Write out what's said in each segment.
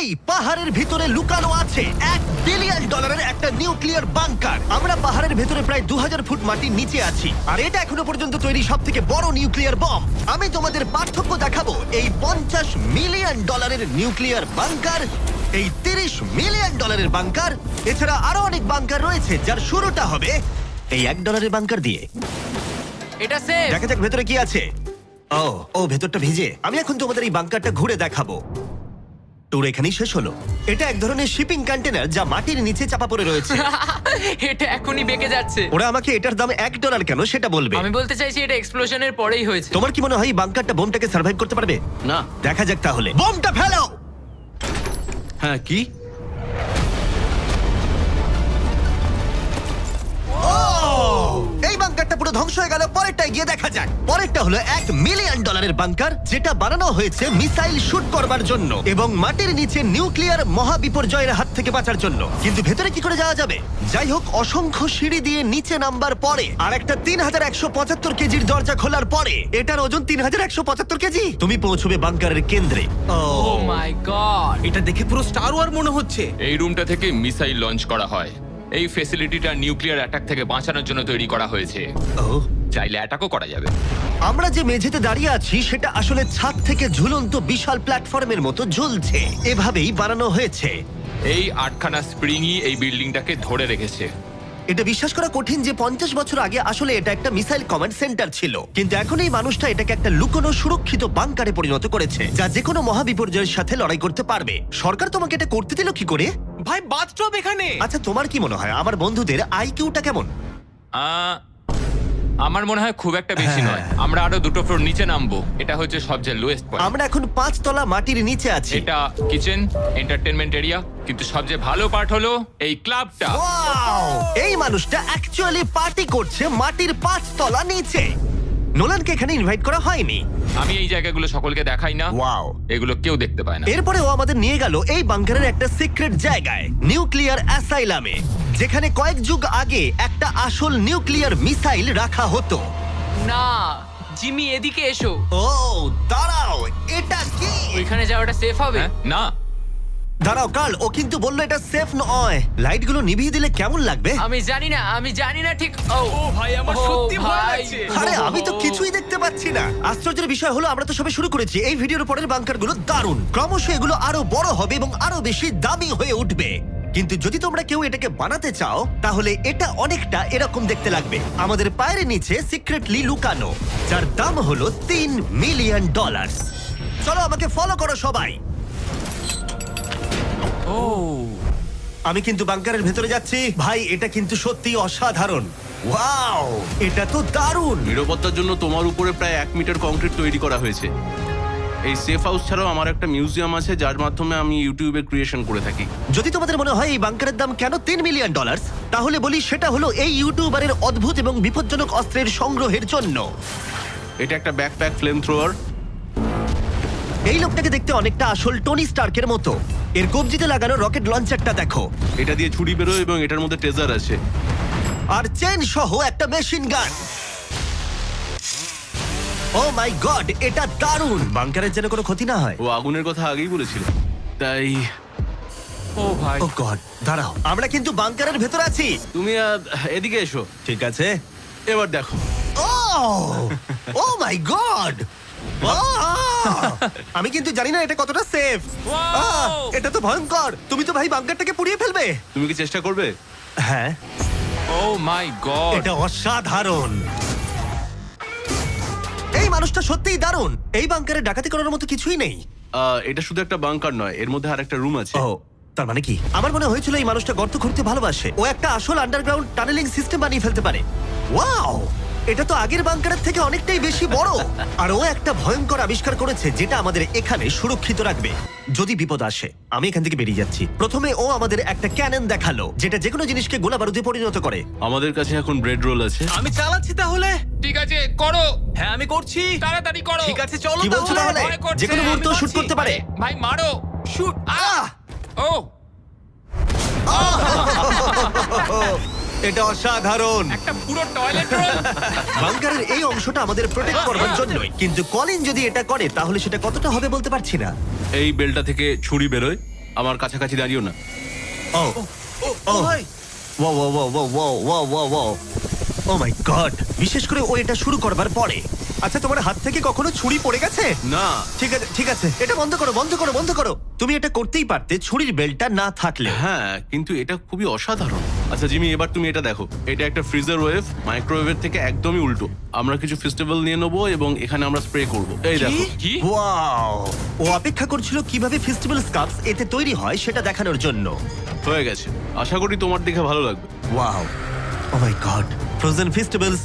এই পাহাড়ের ভিতরে লুকানো আছে $1 বিলিয়ন একটা নিউক্লিয়ার বাংকার। আমরা পাহাড়ের ভেতরে প্রায় 2000 ফুট মাটির নিচে আছি, আর এটা এখনো পর্যন্ত তৈরি সব থেকে বড় নিউক্লিয়ার বম। আমি তোমাদের পার্থক্য দেখাবো এই $50 মিলিয়ন নিউক্লিয়ার বাংকার, এই $30 মিলিয়ন বাংকার, এছাড়া আরো অনেক বাংকার রয়েছে যার শুরুটা হবে এই $1 বাংকার দিয়ে। এটা সেফ। দেখা যাক ভেতরে কি আছে। ও ভেতরটা ভিজে। আমি এখন তোমাদের এই বাংকারটা ঘুরে দেখাবো। ট্যুর এখানেই শেষ হলো। এটা এক ধরনের শিপিং কন্টেনার যা মাটির নিচে চাপা পড়ে রয়েছে। এটা এখনই বেঁকে যাচ্ছে। ওরা আমাকে এটার দাম $1 কেন সেটা বলবে। আমি বলতে চাইছি এটা এক্সপ্লোশনের পরেই হয়েছে। তোমার কি মনে হয় এই বাংকারটা বোমটাকে সার্ভাইভ করতে পারবে? না। দেখা যাক তাহলে। বোমটা ফেলো। হ্যাঁ, কি? এই বাংকারটা পুরো ধ্বংস হয়ে গেল। পরেরটা গিয়ে দেখা যাক। পরেরটা হলো $1 মিলিয়ন বাংকার, যেটা বানানো হয়েছে মিসাইল শুট করবার জন্য এবং মাটির নিচে নিউক্লিয়ার মহাবিপর্যয়ের হাত থেকে বাঁচার জন্য। কিন্তু ভেতরে কি করে যাওয়া যাবে? যাই হোক, অসংখ্য সিঁড়ি দিয়ে নিচে নামবার পরে আর একটা 3175 কেজির দরজা খোলার পরে, এটার ওজন 3175 কেজি, তুমি পৌঁছবে বাংকারের কেন্দ্রে। ও মাই গড। এটা দেখে পুরো স্টার ওয়ার মনে হচ্ছে। এই রুমটা থেকে মিসাইল লঞ্চ করা হয়। এই ফ্যাসিলিটিটা নিউক্লিয়ার অ্যাটাক থেকে বাঁচানোর জন্য তৈরি করা হয়েছে। চাইলে অ্যাটাকও করা যাবে। আমরা যে মেঝেতে দাঁড়িয়ে আছি সেটা আসলে ছাদ থেকে ঝুলন্ত বিশাল প্ল্যাটফর্মের মতো ঝুলছে। এভাবেই বানানো হয়েছে। এই 8খানা স্প্রিংই এই বিল্ডিংটাকে ধরে রেখেছে। এটা বিশ্বাস করা কঠিন যে 50 বছর আগে আসলে এটা একটা মিসাইল কমান্ড সেন্টার ছিল, কিন্তু এখন এই মানুষটা এটাকে একটা লুকোনো সুরক্ষিত বাংকারে পরিণত করেছে, যা যে কোনো মহাবিপর্যয়ের সাথে লড়াই করতে পারবে। সরকার তোমাকে এটা করতে দিল কি করে? ভাই বাথটব এখানে। আচ্ছা, তোমার কি মনে হয় আমার বন্ধুদের আইকিউটা কেমন? আমার মনে হয় খুব একটা বেশি নয়। আমরা আরো 2টো ফ্লোর নিচে নামবো। এটা হচ্ছে সবচেয়ে লোয়েস্ট পয়েন্ট। আমরা এখন 5 তলা মাটির নিচে আছি। এটা কিচেন, এন্টারটেইনমেন্ট এরিয়া, কিন্তু সবচেয়ে ভালো পার্ট হলো এই ক্লাবটা। Wow! এই মানুষটা অ্যাকচুয়ালি পার্টি করছে মাটির 5 তলা নিচে। নোলানকে এখানে ইনভাইট করা হয়নি। আমি এই জায়গাগুলো সকলকে দেখাই না। Wow! এগুলো কেউ দেখতে পায় না। এরপরে ও আমাদের নিয়ে গেল এই বাংকারের একটা সিক্রেট জায়গায়, নিউক্লিয়ার অ্যাসাইলামে, যেখানে কয়েক যুগ আগে একটা আসল নিউক্লিয়ার মিসাইল রাখা হতো। না, জিমি এদিকে এসো। ও দাঁড়াও, এটা কি? ওইখানে যাওয়াটা সেফ হবে? হ্যাঁ? না। দাঁড়াও কার্ল, ও কিন্তু বললো এটা সেফ নয়। লাইটগুলো নিভিয়ে দিলে কেমন লাগবে? আমি জানি না ঠিক। ও ভাই, আমার সত্যি ভয় লাগছে। আরে আমি তো কিছুই দেখতে পাচ্ছি না। আশ্চর্যের বিষয় হলো আমরা তো সবে শুরু করেছি। এই ভিডিওর পরের বাংকারগুলো দারুণ। ক্রমশ এগুলো আরো বড় হবে এবং আরো বেশি দামি হয়ে উঠবে। কিন্তু যদি তোমরা কেউ এটাকে বানাতে চাও, তাহলে এটা অনেকটা এরকম দেখতে লাগবে। আমাদের পায়ের নিচে সিক্রেটলি লুকানো, যার দাম হলো $3 মিলিয়ন। চলো আমাকে ফলো করো সবাই। আমি কিন্তু বাংকারের ভেতরে যাচ্ছি। ভাই, এটা কিন্তু সত্যি অসাধারণ। ওয়াও, এটা তো দারুণ। নিরাপত্তার জন্য তোমার উপরে প্রায় 1 মিটার কংক্রিট তৈরি করা হয়েছে। এই সেফ হাউস ছাড়াও আমার একটা মিউজিয়াম আছে, যার মাধ্যমে আমি ইউটিউবে ক্রিয়েশন করে থাকি। যদি তোমাদের মনে হয় এই বাংকারের দাম কেন $3 মিলিয়ন, তাহলে বলি সেটা হলো এই ইউটিউবারের অদ্ভুত এবং বিপজ্জনক অস্ত্রের সংগ্রহের জন্য। এটা একটা ব্যাকপ্যাক ফ্লেম থ্রোয়ার। এই লোকটাকে দেখতে অনেকটা আসল টনি স্টার্কের মতো। এর কবজিতে লাগানো রকেট লঞ্চারটা দেখো। এটা দিয়ে ছুরি বেরোয় এবং এটার মধ্যে ট্রেজার আছে। আর চেন সহ একটা মেশিন গান। ও মাই গড, এটা দারুণ। বাংকারের যেন কোনো ক্ষতি না হয়। ও আগুনের কথা আগেই বলেছিল, তাই ও ভাই। ও গড, দাঁড়াও, আমরা কিন্তু বাংকারের ভেতর আছি। তুমি এদিকে এসো। ঠিক আছে। এবার দেখো। ও মাই গড, আমি কিন্তু জানি না এটা কতটা সেফ। এটা তো ভয়ঙ্কর। তুমি তো ভাই বাংকারটাকে পুড়িয়ে ফেলবে। তুমি কি চেষ্টা করবে? হ্যাঁ, ও মাই গড। এটা অসাধারণ। এই মানুষটা সত্যিই দারুণ। এই বাংকারে ডাকাতি করার মতো কিছুই নেই। এটা শুধু একটা বাংকার নয়, এর মধ্যে আরেকটা রুম আছে। ও, তার মানে কি? আমার মনে হয়েছিল এই মানুষটা গর্ত খুঁড়তে ভালোবাসে। ও একটা আসল আন্ডারগ্রাউন্ড টানেলিং সিস্টেম বানিয়ে ফেলতে পারে। ওয়াও, এটা তো আগের বাংকারের থেকে অনেকটাই বেশি বড়। আর ও একটা ভয়ঙ্কর আবিষ্কার করেছে যেটা আমাদের এখানে সুরক্ষিত রাখবে যদি বিপদ আসে। আমি এখান থেকে বেরিয়ে যাচ্ছি। প্রথমে ও আমাদের একটা ক্যানন দেখালো, যেটা যেকোনো জিনিসকে গোলা বারুদে পরিণত করে। আমাদের কাছে এখন ব্রেড রোল আছে। আমি চালাচ্ছি তাহলে। ঠিক আছে, করো। হ্যাঁ, আমি করছি। তাড়াতাড়ি করো। ঠিক আছে, চলো কি বলছো তাহলে? ভয় করছে। যেকোনো মুহূর্তে আমি শুট করছি। করতে পারে। ভাই মারো। শুট। ও এটা অসাধারণ। একটা পুরো টয়লেট রোল। বাংকারের এই অংশটা আমাদের প্রোটেক্ট করবার জন্যই, কিন্তু কলিন যদি এটা করে তাহলে সেটা কতটা হবে বলতে পারছি না। এই বেলটা থেকে ছুরি বেরোয় আমার কাছাকাছি দাঁড়িও না। ও ও ভাই ও ও ও ও ও ও ও ও ও মাই গড, বিশেষ করে ও এটা শুরু করবার পরে। আচ্ছা, তোমার হাত থেকে কখনো ছুরি পড়ে গেছে? না, ঠিক আছে ঠিক আছে, এটা বন্ধ করো বন্ধ করো বন্ধ করো। তুমি এটা করতেই পারতে ছুরির বেল্টটা না থাকলে। হ্যাঁ, কিন্তু এটা খুবই অসাধারণ। আচ্ছা জিমি, এবার তুমি এটা দেখো। এটা একটা ফ্রিজার ওয়েভ, মাইক্রোওয়েভের থেকে একদমই উল্টো। আমরা কিছু ফেস্টিভ্যাল নিয়ে নেবো এবং এখানে আমরা স্প্রে করব। এই দেখো। কি? ওয়াও, ও অপেক্ষা করছিল কিভাবে ফেস্টিভ্যাল স্কাপস এতে তৈরি হয় সেটা দেখানোর জন্য। হয়ে গেছে, আশা করি তোমার দেখে ভালো লাগবে। ওয়াও, ও মাই গড, ফ্রোজেন ফেস্টিভ্যালস।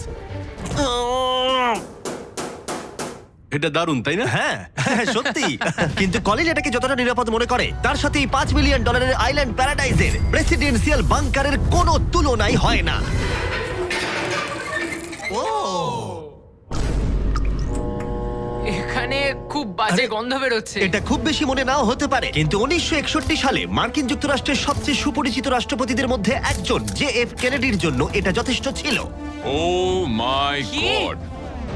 এটা দারুণ, তাই না? হ্যাঁ হ্যাঁ, সত্যি। কিন্তু কলিন এটাকে যতটা নিরাপদ মনে করে, তার সাথে এই $5 মিলিয়ন আইল্যান্ড প্যারাডাইজের প্রেসিডেন্সিয়াল বাংকারের কোনো তুলনাই হয় না। ও এখানে খুব বাজে আরে, গন্ধ বেরোচ্ছে। এটা খুব বেশি মনে নাও হতে পারে, কিন্তু 1961 সালে মার্কিন যুক্তরাষ্ট্রের সবচেয়ে সুপরিচিত রাষ্ট্রপতিদের মধ্যে একজন JF কেনেডির জন্য এটা যথেষ্ট ছিল। ও মাই কি? গড!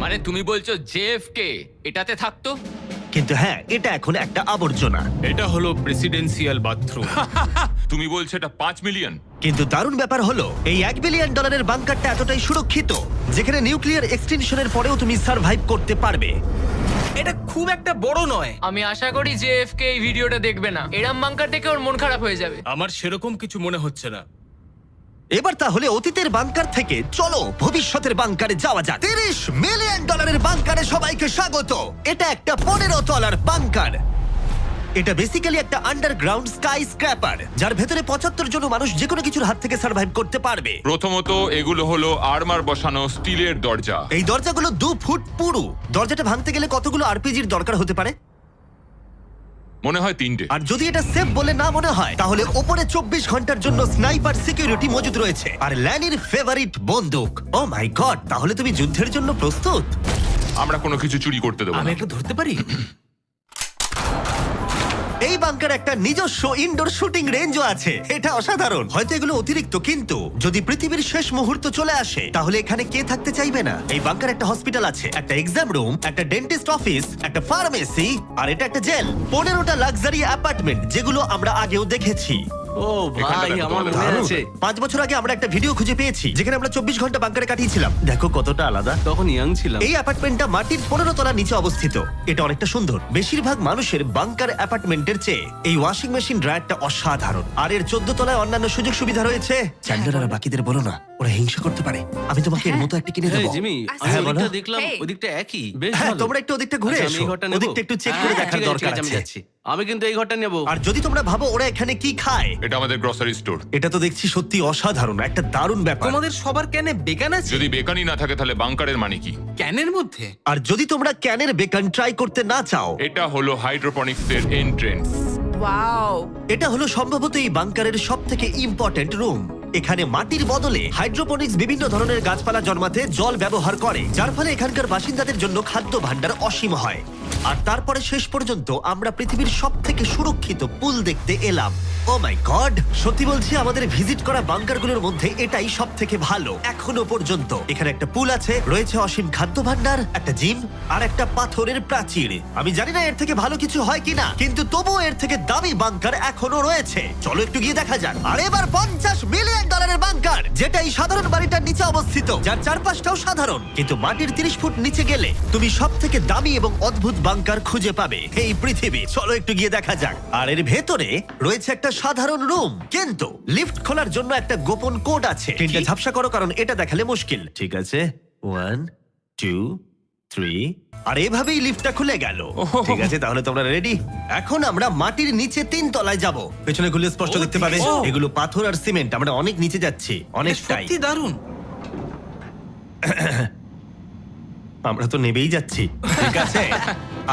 মানে তুমি বলছো জেএফকে এটাতে থাকতো? কিন্তু হ্যাঁ, এটা এখন একটা আবর্জনা। এটা হলো প্রেসিডেন্সিয়াল বাথরুম। তুমি বলছো এটা 5 মিলিয়ন? কিন্তু দারুণ ব্যাপার হলো, এই $1 বিলিয়ন বাংকারটা এতটাই সুরক্ষিত যেখানে নিউক্লিয়ার এক্সটেনশনের পরেও তুমি সার্ভাইভ করতে পারবে। এটা খুব একটা বড় নয়। আমি আশা করি যে এফকে এই ভিডিওটা দেখবে না। এরম বাঙ্কার দেখে ওর মন খারাপ হয়ে যাবে। আমার সেরকম কিছু মনে হচ্ছে না। এবার তাহলে অতীতের বাংকার থেকে চলো ভবিষ্যতের বাংকারে যাওয়া যাক। $30 মিলিয়ন বাংকারে সবাইকে স্বাগত। এটা একটা 15 তলার বাংকার। এটা বেসিক্যালি একটা আন্ডারগ্রাউন্ড স্কাই স্ক্র্যাপার, যার ভেতরে 75 জন মানুষ যে কোনো কিছুর হাত থেকে সার্ভাইভ করতে পারবে। প্রথমত এগুলো হলো আর্মার বসানো স্টিলের দরজা। এই দরজাগুলো 2 ফুট পুরু। দরজাটা ভাঙতে গেলে কতগুলো আরপিজির দরকার হতে পারে? মনে হয় 3টে। আর যদি এটা সেফ বলে না মনে হয়, তাহলে ওপরে 24 ঘন্টার জন্য স্নাইপার সিকিউরিটি মজুদ রয়েছে। আর ল্যানির ফেভারিট বন্দুক। ও মাই গড, তাহলে তুমি যুদ্ধের জন্য প্রস্তুত? আমরা কোনো কিছু চুরি করতে দেবো আমি না। একটু ধরতে পারি? এই বাংকার একটা নিজস্ব ইনডোর শুটিং রেঞ্জও আছে। এটা অসাধারণ। হয়তো এগুলো অতিরিক্ত, কিন্তু যদি পৃথিবীর শেষ মুহূর্ত চলে আসে, তাহলে এখানে কে থাকতে চাইবে না? এই বাংকার একটা হসপিটাল আছে, একটা এক্সাম রুম, একটা ডেন্টিস্ট অফিস, একটা ফার্মেসি, আর এটা একটা জেল। 15টা লাক্সারি অ্যাপার্টমেন্ট, যেগুলো আমরা আগেও দেখেছি। ও এখানটা ভাই, দেখো, আমার তোমাদের মনে দারুণ। আছে। 5 বছর আগে আমরা একটা ভিডিও খুঁজে পেয়েছি যেখানে আমরা 24 ঘন্টা বাংকারে কাটিয়েছিলাম। দেখো কতটা আলাদা। তখন ইয়াং ছিলাম। এই অ্যাপার্টমেন্টটা মাটির 15 তলা নিচে অবস্থিত। এটা অনেকটা সুন্দর। বেশিরভাগ মানুষের বাংকার অ্যাপার্টমেন্টের চেয়ে এই ওয়াশিং মেশিন ড্রায়ারটা অসাধারণ। আর এর 14 তলায় অন্যান্য সুযোগ সুবিধা রয়েছে। চ্যান্ডেলার আর বাকিদের বলো না, ওরা হিংসা করতে পারে। আমি তোমাকে এর মতো একটা কিনে এই দেবো। জিমি, আমি হ্যাঁ, বলো। ওদিকটা দেখলাম, Hey. ওদিকটা একই। বেশ হ্যাঁ, ভালো। তোমরা একটু ওদিকটা ঘুরে আচ্ছা, আমি এসো। এই ঘরটা নেবো। ওদিকটা একটু চেক করে হ্যাঁ, দেখার ঠিক আছে, দরকার ঠিক আছে, আমি আছে। যাচ্ছি। আমি কিন্তু এই ঘরটা নেবো। আর যদি তোমরা ভাবো ওরা এখানে কি খায়, এটা আমাদের গ্রসারি স্টোর। এটা তো দেখছি সত্যি অসাধারণ, একটা দারুণ ব্যাপার। তোমাদের সবার ক্যানে বেগান আছে? যদি বেকানি না থাকে তাহলে বাংকারের মানে কি? ক্যানের মধ্যে? আর যদি তোমরা ক্যানের বেকন ট্রাই করতে না চাও, এটা হলো হাইড্রোপনিক্সের এন্ট্রেন্স। ওয়াও, এটা হলো সম্ভবত এই বাংকারের সব থেকে ইম্পর্টেন্ট রুম। এখানে মাটির বদলে হাইড্রোপনিক্স বিভিন্ন ধরনের গাছপালা জন্মাতে জল ব্যবহার করে, যার ফলে এখানকার বাসিন্দাদের জন্য খাদ্য ভাণ্ডার অসীম হয়। আর তারপরে শেষ পর্যন্ত আমরা পৃথিবীর সব থেকে সুরক্ষিত পুল দেখতে এলাম। ও মাই গড, সত্যি বলছি, আমাদের ভিজিট করা বাংকারগুলোর মধ্যে এটাই সব থেকে ভালো এখনো পর্যন্ত। এখানে একটা পুল আছে, রয়েছে অসীম খাদ্য ভাণ্ডার, একটা জিম, আর একটা পাথরের প্রাচীর। আমি জানি না এর থেকে ভালো কিছু হয় কিনা, কিন্তু তবুও এর থেকে দামি বাংকার এখনো রয়েছে। চলো একটু গিয়ে দেখা যাক। আর এবার $50 মিলিয়ন বাংকার, যেটা এই সাধারণ বাড়িটার নিচে অবস্থিত, যার চারপাশটাও সাধারণ, কিন্তু মাটির 30 ফুট নিচে গেলে তুমি সব থেকে দামি এবং অদ্ভুত বাংকার খুঁজে পাবে এই পৃথিবী। চলো একটু গিয়ে দেখা যাক। আর এর ভেতরে রয়েছে একটা সাধারণ রুম, কিন্তু লিফট খোলার জন্য একটা গোপন কোড আছে। তিনটা ঝাপসা করো, কারণ এটা দেখালে মুশকিল। ঠিক আছে, 1 2 3, আর এভাবেই লিফটটা খুলে গেল। ঠিক আছে, তাহলে তোমরা রেডি? এখন আমরা মাটির নিচে 3 তলায় যাব। পেছনে খুলে স্পষ্ট দেখতে পাবে এগুলো পাথর আর সিমেন্ট। আমরা অনেক নিচে যাচ্ছি, এটা অনেকটাই। সত্যি দারুণ। আমরা তো নেবেই যাচ্ছি। ঠিক আছে।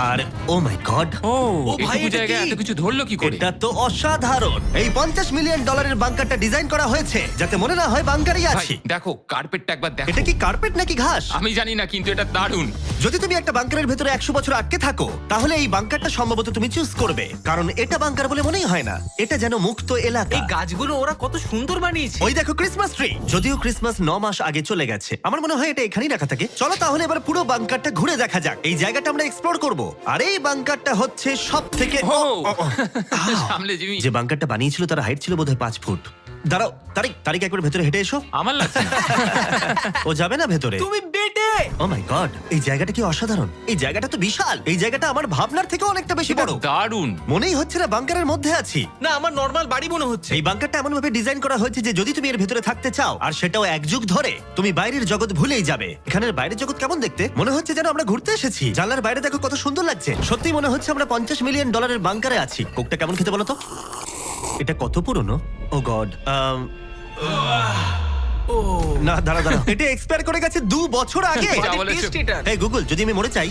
আর ও মাই গড, ও এটুকু ভাই, এটা জায়গায় কি? এত কিছু ধরলো কি করে? এটা তো অসাধারণ। এই $50 মিলিয়ন বাংকারটা ডিজাইন করা হয়েছে যাতে মনে না হয় বাংকারই ভাই, আছি। দেখো কার্পেটটা একবার দেখো। এটা কি কার্পেট নাকি ঘাস? আমি জানি না, কিন্তু এটা দারুণ। যদি তুমি একটা বাংকারের ভেতরে 100 বছর আটকে থাকো, তাহলে এই বাংকারটা সম্ভবত তুমি চুজ করবে, কারণ এটা বাংকার বলে মনেই হয় না। এটা যেন মুক্ত এলাকা। এই গাছগুলো ওরা কত সুন্দর বানিয়েছে। ওই দেখো ক্রিসমাস ট্রি। যদিও ক্রিসমাস 9 মাস আগে চলে গেছে, আমার মনে হয় এটা এখানেই রাখা থাকে। চলো তাহলে এবার পুরো বাংকারটা ঘুরে দেখা যাক। এই জায়গাটা আমরা এক্সপ্লোর করব। আর এই বাংকারটা হচ্ছে সব থেকে ও সামলে জিমি। যে বাংকারটা বানিয়েছিল তার হাইট ছিল বোধহয় 5 ফুট। দাঁড়াও, তারিক একবার ভেতরে হেঁটে এসো। আমার লাগছে না। ও যাবে না ভেতরে? তুমি বেটে। ও মাই গড, এই জায়গাটা কি অসাধারণ! এই জায়গাটা তো বিশাল। এই জায়গাটা আমার ভাবনার থেকে অনেকটা বেশি এটা বড়। দারুণ। মনেই হচ্ছে না বাংকারের মধ্যে আছি। না, আমার নর্মাল বাড়ি মনে হচ্ছে। এই বাংকারটা এমন ভাবে ডিজাইন করা হয়েছে যে যদি তুমি এর ভেতরে থাকতে চাও, আর সেটাও 1 যুগ ধরে, তুমি বাইরের জগৎ ভুলেই যাবে। এখানের বাইরের জগৎ কেমন দেখতে? মনে হচ্ছে যেন আমরা ঘুরতে এসেছি। জানলার বাইরে দেখো কত সুন্দর লাগছে। সত্যি মনে হচ্ছে আমরা $50 মিলিয়ন বাংকারে আছি। কোকটা কেমন খেতে বলো তো? এটা কত পুরনো! ও গড। না, দাঁড়া। এটা এক্সপায়ার করে গেছে 2 বছর আগে। যা বলেছো। টেস্ট এটা। এই গুগল, যদি আমি মরে চাই?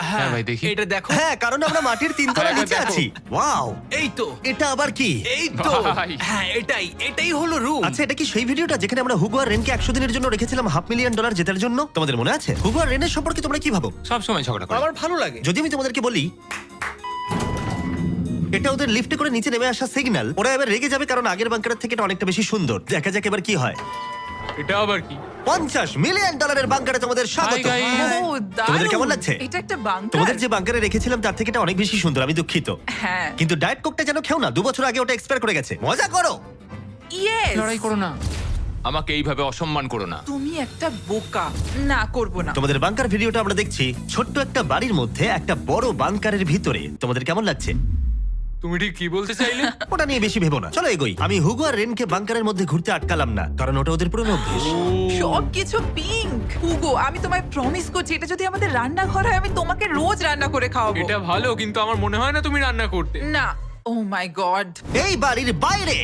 হ্যাঁ ভাই, দেখি। এটা দেখো। হ্যাঁ, কারণ আমরা মাটির 3 তলা হ্যাঁ, নিচে দেখো। আছি। ওয়াও, এই তো, এটা আবার কি? এই তো। ভাই। হ্যাঁ, এটাই হলো রুম। আচ্ছা, এটা কি সেই ভিডিওটা যেখানে আমরা হুগো আর রেনকে 100 দিনের জন্য রেখেছিলাম $500,000 জেতার জন্য? তোমাদের মনে আছে? হুগো আর রেনের সম্পর্কে তোমরা কি ভাবো? সব সময় ঝগড়া করে। আমার ভালো লাগে। যদি আমি তোমাদেরকে বলি এটা ওদের লিফটে করে নিচে নেমে আসা সিগন্যাল, ওরা এবার রেগে যাবে কারণ আগের বাংকারের থেকে এটা অনেকটা বেশি সুন্দর। দেখা যাক এবার কি হয়। এটা আবার কি? $50 মিলিয়ন বাংকারে তোমাদের স্বাগত। Hi, guys. ও, দারুণ। তোমাদের কেমন লাগছে? এটা একটা বাংকার। তোমাদের যে বাংকারে রেখেছিলাম তার থেকে এটা অনেক বেশি সুন্দর, আমি দুঃখিত। হ্যাঁ। কিন্তু ডায়েট কোকটা যেন খেও না, 2 বছর আগে ওটা এক্সপায়ার করে গেছে। মজা করো। ইয়েস। লড়াই করো না, আমাকে এইভাবে অসম্মান করো না। তুমি একটা বোকা। না, করব না। তোমাদের বাংকার ভিডিওটা আমরা দেখছি। ছোট্ট একটা বাড়ির মধ্যে একটা বড় বাংকারের ভিতরে। তোমাদের কেমন লাগছে? তুমি ঠিক কি বলতে চাইলে? ওটা নিয়ে বেশি ভেবো না, চলো এগোই। আমি হুগো আর রেনকে বাংকারের মধ্যে ঘুরতে আটকালাম না, কারণ ওটা ওদের পুরনো অভ্যেস। সবকিছু পিঙ্ক। হুগো, আমি তোমায় প্রমিস করছি, এটা যদি আমাদের রান্নাঘর হয় আমি তোমাকে রোজ রান্না করে খাওয়াবো। এটা ভালো, কিন্তু আমার মনে হয় না তুমি রান্না করতে। না। ও মাই গড। এই বাড়ির বাইরে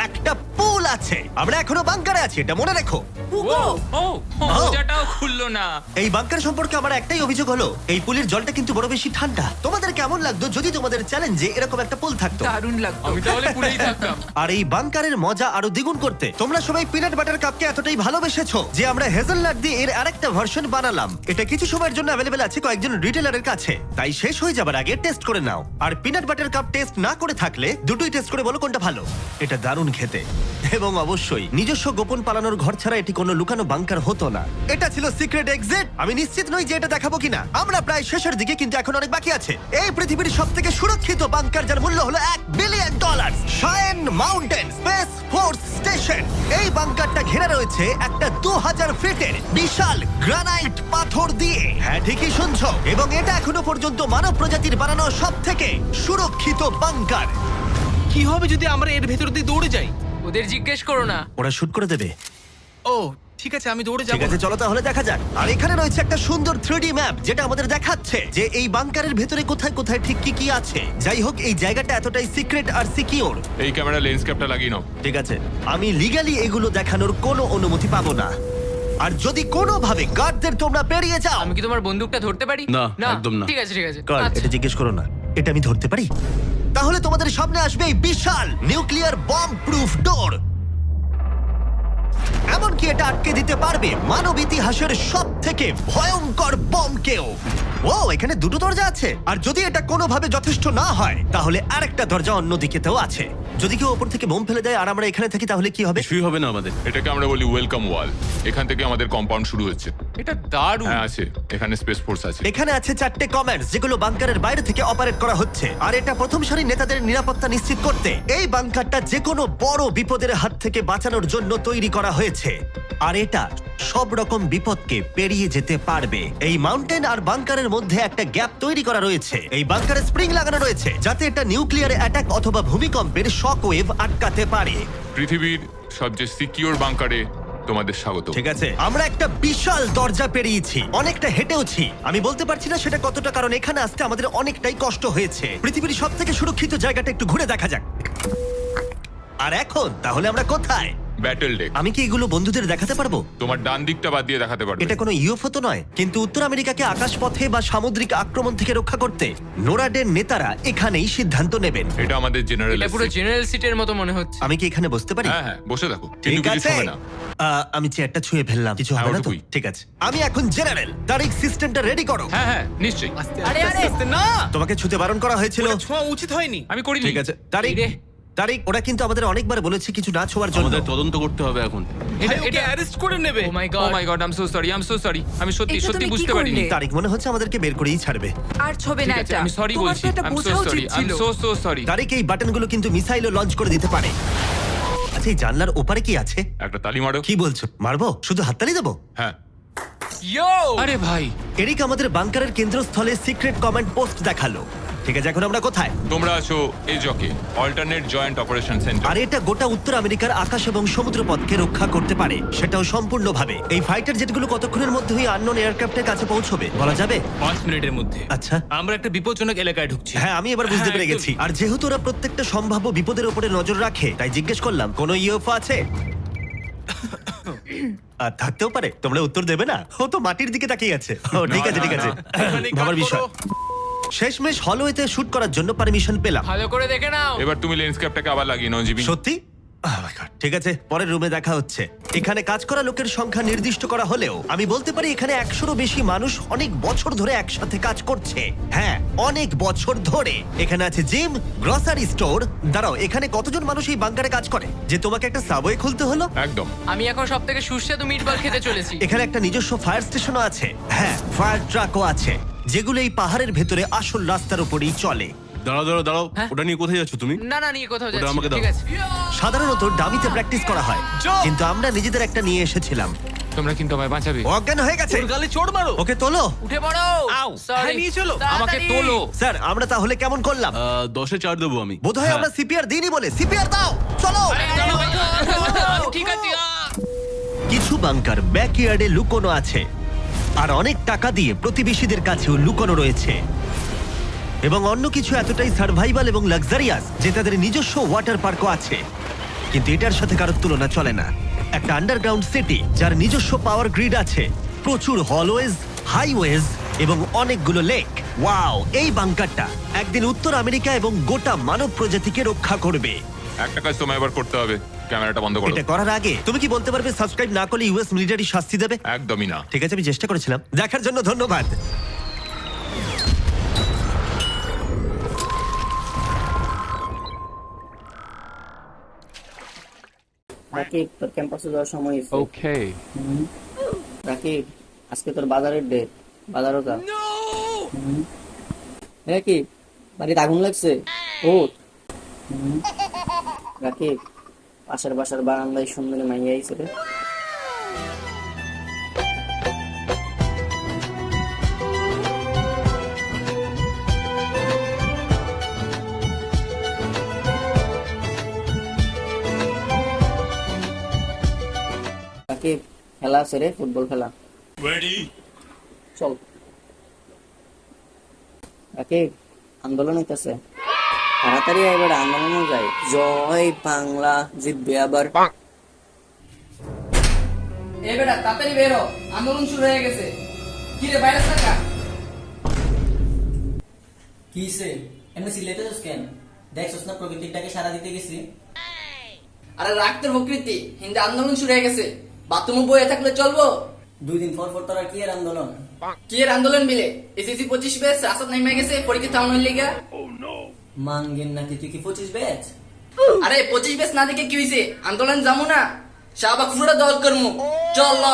একটা পুল আছে। আমরা এখনো বাংকারে আছি, এটা মনে রেখো। হুগো, ও মোজাটাও খুললো না। এই বাংকার সম্পর্কে আমার একটাই অভিযোগ হলো, এই পুলের জলটা কিন্তু বড় বেশি ঠান্ডা। তোমাদের কেমন লাগতো যদি তোমাদের চ্যালেঞ্জে এরকম একটা পুল থাকতো? দারুণ লাগতো। আমি তাহলে পুরেই থাকতাম। আর এই বাংকারের মজা আরো দ্বিগুণ করতে তোমরা সবাই পিনাট বাটার কাপকে এতটাই ভালোবেসেছো যে আমরা হেজেলনাট দিয়ে এর আরেকটা ভার্সন বানালাম। এটা কিছু সময়ের জন্য অ্যাভেলেবেল আছে কয়েকজন রিটেলারের কাছে, তাই শেষ হয়ে যাবার আগে টেস্ট করে নাও। আর পিনাট বাটার কাপ টেস্ট না করে থাকলে দুটোই টেস্ট করে বলো কোনটা ভালো। এটা দারুণ খেতে, এবং অবশ্যই নিজস্ব গোপন পালানোর ঘর ছাড়া এটি কোনো লুকানো বাংকার হতো না। এটা ছিল সিক্রেট এক্সিট। আমি নিশ্চিত নই যে এটা দেখাবো কিনা। আমরা প্রায় শেষের দিকে, কিন্তু এখন অনেক বাকি আছে। এই পৃথিবীর সবথেকে সুরক্ষিত বাংকার, যার মূল্য হলো $1 billion. শায়েন mountain space force station. এই বাংকারটা ঘেরা রয়েছে একটা 2000 ফিটের বিশাল গ্রানাইট পাথর দিয়ে। হ্যাঁ, ঠিকই শুনছো। এবং এটা এখনো পর্যন্ত মানব প্রজাতির বানানো সবথেকে সুরক্ষিত বাংকার। কি হবে যদি আমরা এর ভেতর দিয়ে দৌড়ে যাই? ওদের জিজ্ঞেস করো না। ওরা শুট করে দেবে। ও, ঠিক আছে, আমি দৌড়ে ঠিক যাবো। আছে, চলো তাহলে দেখা যাক। আর এখানে রয়েছে একটা সুন্দর 3D ম্যাপ, যেটা আমাদের দেখাচ্ছে যে এই বাংকারের ভেতরে কোথায় কোথায় ঠিক কি কি আছে। যাই হোক, এই জায়গাটা এতটাই সিক্রেট আর সিকিউর। এই ক্যামেরা লেন্স ক্যাপটা লাগিয়ে নাও। ঠিক আছে, আমি লিগ্যালি এগুলো দেখানোর কোনো অনুমতি পাবো না। আর যদি কোনোভাবে গার্ডদের তোমরা পেরিয়ে যাও, আমি কি তোমার বন্দুকটা ধরতে পারি? না, একদম না। ঠিক আছে ঠিক আছে। গার্ড, আচ্ছা। এটা জিজ্ঞেস করো না। এটা আমি ধরতে পারি? তাহলে তোমাদের সামনে আসবে এই বিশাল নিউক্লিয়ার বম্ব প্রুফ ডোর। এমনকি এটা আটকে দিতে পারবে মানব ইতিহাসের সবথেকে ভয়ঙ্কর বমকেও। ও, এখানে 2টো দরজা আছে। আর যদি এটা কোনোভাবে যথেষ্ট না হয়, তাহলে আরেকটা দরজা অন্যদিকেতেও আছে। যদি কেউ ওপর থেকে বোম ফেলে দেয় আর আমরা এখানে থাকি, তাহলে কি হবে? কিছুই হবে না আমাদের। এটাকে আমরা বলি ওয়েলকাম ওয়াল। এখান থেকে আমাদের কম্পাউন্ড শুরু হচ্ছে। এটা দারুণ। হ্যাঁ আছে, এখানে স্পেস ফোর্স আছে। এখানে আছে 4টে কমান্ডস, যেগুলো বাংকারের বাইরে থেকে অপারেট করা হচ্ছে। আর এটা প্রথম সারির নেতাদের নিরাপত্তা নিশ্চিত করতে। এই বাংকারটা যে কোনো বড় বিপদের হাত থেকে বাঁচানোর জন্য তৈরি করা হয়েছে। আর এটা সব রকম বিপদকে পেরিয়ে যেতে পারবে। এই মাউন্টেন আর বাংকারের মধ্যে একটা গ্যাপ তৈরি করা রয়েছে। এই বাংকারে স্প্রিং লাগানো রয়েছে, যাতে এটা নিউক্লিয়ার অ্যাটাক অথবা ভূমিকম্পের শক ওয়েভ আটকাতে পারে। পৃথিবীর সবচেয়ে সিকিউর বাংকারে তোমাদের স্বাগত। ঠিক আছে, আমরা একটা বিশাল দরজা পেরিয়েছি, অনেকটা হেঁটেওছি। আমি বলতে পারছি না সেটা কতটা, কারণ এখানে আসতে আমাদের অনেকটাই কষ্ট হয়েছে। পৃথিবীর সবথেকে সুরক্ষিত জায়গাটা একটু ঘুরে দেখা যাক। আর এখন তাহলে আমরা কোথায়? Battle deck. আমি কি এগুলো বন্ধুদের দেখাতে পারবো? তোমার ডান দিকটা বাদ দিয়ে দেখাতে পারবে। এটা কোনো ইউএফও তো নয়, কিন্তু উত্তর আমেরিকাকে আকাশপথে বা সামুদ্রিক আক্রমণ থেকে রক্ষা করতে নোরাডের নেতারা এখানেই সিদ্ধান্ত নেবেন। এটা আমাদের জেনারেল। এটা পুরো জেনারেল সিটের মতো মনে হচ্ছে। আমি কি এখানে বসতে পারি? হ্যাঁ হ্যাঁ, বসে থাকো। ঠিক কিন্তু কিছু আছে। হবে না। আমি চেয়ারটা ছুঁয়ে ফেললাম, কিছু হ্যাঁ, হবে না তো? ওটুকুই। ঠিক আছে, আমি এখন জেনারেল। তারিখ সিস্টেমটা রেডি করো। হ্যাঁ হ্যাঁ, নিশ্চয়ই। আস্তে আরে, আস্তে আরে। আস্তে, না, তোমাকে ছুঁতে বারণ করা হয়েছিল। ওটা ছোঁয়া উচিত হয়নি। আমি করিনি। ঠিক আছে, তারিখ এই রে। তারিক, ওরা কিন্তু আমাদের অনেকবার বলেছে কিছু না ছোঁয়ার জন্য। আমাদের তদন্ত করতে হবে এখন। ভাই ওকে অ্যারেস্ট করে নেবে। Oh my oh God my God, I am so sorry. আমি সত্যি এটা সত্যি তুমি কি বুঝতে করলে? পারিনি। তারিক, মনে হচ্ছে আমাদেরকে বের করেই ছাড়বে। আর ছবে না ঠিক আছে, এটা আমি সরি তোমার বলছি। তো এটা আই এম বোঝা সো উচিত সরি, আই এম ছিল। So sorry. তারিক, এই বাটনগুলো কিন্তু মিসাইলও লঞ্চ করে দিতে পারে। আচ্ছা, এই জানলার ওপারে কি আছে? একটা তালি মারো। কি বলছো, মারবো? শুধু হাততালি দেবো? হ্যাঁ। ইয়ো আরে ভাই, এরিক আমাদের বাংকারের কেন্দ্রস্থলে সিক্রেট কমান্ড পোস্ট দেখালো। ঠিক আছে, এখন আমরা কোথায়? তোমরা আছো এই জকে, অল্টারনেট জয়েন্ট অপারেশন সেন্টার। আর এটা গোটা উত্তর আমেরিকার আকাশ এবং সমুদ্র পথকে রক্ষা করতে পারে, সেটাও সম্পূর্ণভাবে। এই ফাইটার জেটগুলো কতক্ষণের মধ্যে ওই আননোন এয়ারক্রাফটের কাছে পৌঁছবে বলা যাবে? 5 মিনিটের মধ্যে। আচ্ছা। আমরা একটা বিপজ্জনক এলাকায় ঢুকছি। হ্যাঁ, আমি এবার বুঝতে হ্যাঁ, পেরে গেছি। আর যেহেতু ওরা প্রত্যেকটা সম্ভাব্য বিপদের উপরে নজর রাখে, তাই জিজ্ঞেস করলাম কোনো ইউএফও আছে? আর থাকতেও পারে, তোমরা উত্তর দেবে না? ও তো মাটির দিকে তাকিয়ে আছে। ও ঠিক আছে, ঠিক আছে, এখানে ভাবার কাট বিষয়। করো। শেষমেশ হলওয়েতে শুট করার জন্য পারমিশন পেলাম। ভালো করে দেখে নাও। এবার তুমি লেন্স ক্যাপটাকে আবার লাগিয়ে নাও জিমি। সত্যি? Oh my God, ঠিক আছে, পরের রুমে দেখা হচ্ছে। এখানে কাজ করা লোকের সংখ্যা নির্দিষ্ট করা হলেও আমি বলতে পারি এখানে 100-রও বেশি মানুষ অনেক বছর ধরে একসাথে কাজ করছে। হ্যাঁ, অনেক বছর ধরে। এখানে আছে জিম, গ্রসারি স্টোর। দাঁড়াও, এখানে কতজন মানুষ এই বাংকারে কাজ করে যে তোমাকে একটা সাবওয়ে খুলতে হলো? একদম। আমি এখন সব থেকে সুস্বাদু মিটবল খেতে চলেছি। এখানে একটা নিজস্ব ফায়ার স্টেশনও আছে। হ্যাঁ, ফায়ার ট্রাকও আছে, যেগুলো এই পাহাড়ের ভেতরে আসল রাস্তার উপরেই চলে। দাঁড়াও, হ্যাঁ? ওটা নিয়ে কোথায় যাচ্ছ তুমি? না নিয়ে কোথাও ওটা যাচ্ছি আমাকে না, দাও। ঠিক আছে। সাধারণত ডামিতে প্র্যাকটিস করা হয়, কিন্তু আমরা নিজেদের একটা নিয়ে এসেছিলাম। তোমরা কিন্তু আমায় বাঁচাবে। ও অজ্ঞান হয়ে গেছে। ওর গালে চড় মারো। ওকে তোলো। উঠে পড়ো। আউ, Sorry. হ্যাঁ, নিয়ে চলো। আমাকে তাড়াতাড়ি। তোলো। স্যার, আমরা তাহলে কেমন করলাম? 10-এ 4 দেবো আমি। বোধহয় হ্যাঁ। আমরা সিপিআর দিইনি বলে। সিপিআর দাও, চলো। ঠিক আছে। কিছু বাংকার ব্যাকইয়ার্ডে লুকোনো আছে, আর অনেক টাকা দিয়ে প্রতিবেশীদের কাছেও লুকোনো রয়েছে। এবং অন্য কিছু এতটাই সার্ভাইভাল এবং লাক্সারিয়াস যে তাদের নিজস্ব ওয়াটার পার্কও আছে। কিন্তু এটার সাথে কারোর তুলনা চলে না। একটা আন্ডারগ্রাউন্ড সিটি যার নিজস্ব পাওয়ার গ্রিড আছে, প্রচুর হলওয়েজ, হাইওয়েজ এবং অনেকগুলো লেক। ওয়াও, এই বাংকারটা একদিন উত্তর আমেরিকা এবং গোটা মানব প্রজাতিকে রক্ষা করবে। একটা কাজ তোমায় এবার করতে হবে, ক্যামেরাটা বন্ধ করো। এটা করার আগে তুমি কি বলতে পারবে সাবস্ক্রাইব না করলে ইউএস মিলিটারি শাস্তি দেবে? একদমই না। ঠিক আছে, আমি চেষ্টা করেছিলাম। দেখার জন্য ধন্যবাদ। রাকিব, তোর ক্যাম্পাসে যাওয়ার সময় হয়েছে। ওকে। রাকিব, আজকে তোর বাজারের ডে, বাজারও যা। রাকিব, বাড়িতে আগুন লাগছে, ওঠ। রাকিব, পাশের বাসার বারান্দায় সুন্দরী মাইয়া আইছে রে। রাকিব, খেলা আছে রে, ফুটবল খেলা। চল। রাকিব, আন্দোলন হইতেছে, তাড়াতাড়ি এবার আন্দোলনে যাই। জয় বাংলা জিতবে আবার। এ বেটা তাড়াতাড়ি বেরো, আন্দোলন শুরু হয়ে গেছে। কি রে ভাইরাস টাকা? কিসে এমনি সিলেটেছিস কেন? দেখছস না প্রকৃতিটাকে সারা দিতে গেছি। আরে রাখতে প্রকৃতি, হিন্দু আন্দোলন শুরু হয়ে গেছে। বাথরুমে বয়ে থাকলে চলবো? 2 দিন পর পর তোরা কি এর আন্দোলন? কি এর আন্দোলন মিলে? এসএসসি 25 ব্যাচ রাস্তা নেমে গেছে পরীক্ষা থামানোর লিগা। মাঙ্গেন নাকি তুই কি 25 ব্যাচ? আরে 25 ব্যাচ না দেখে কি হইছে? আন্দোলন যামু না, শাহবাগ পুরোটা দল করমু। চল ল।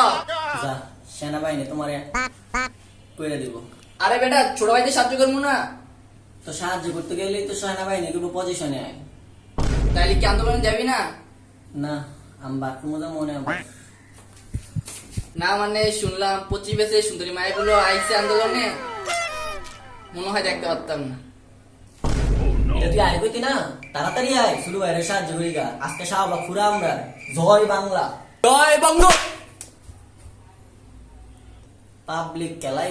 যা, সেনাবাহিনী তোমারে কইরা দিব। আরে বেটা ছোট ভাইদের সাহায্য করমু না। তো সাহায্য করতে গেলেই তো সেনাবাহিনী কিন্তু পজিশনে আয়। তাইলে কি আন্দোলন যাবি না? না, আমি বাথরুমে যা মনে হবে। না মানে শুনলাম 25 ব্যাচে সুন্দরী মায়েরগুলো আইছে আন্দোলনে, মনে হয় দেখতে পারতাম না। এটা তুই আয় কইতি না, তাড়াতাড়ি আয়, শুরু বাইরে সাহায্য করি গা। আজকে শাহবাগ পুরা আমরা। জয় বাংলা। জয় বঙ্গ। পাবলিক খেলাই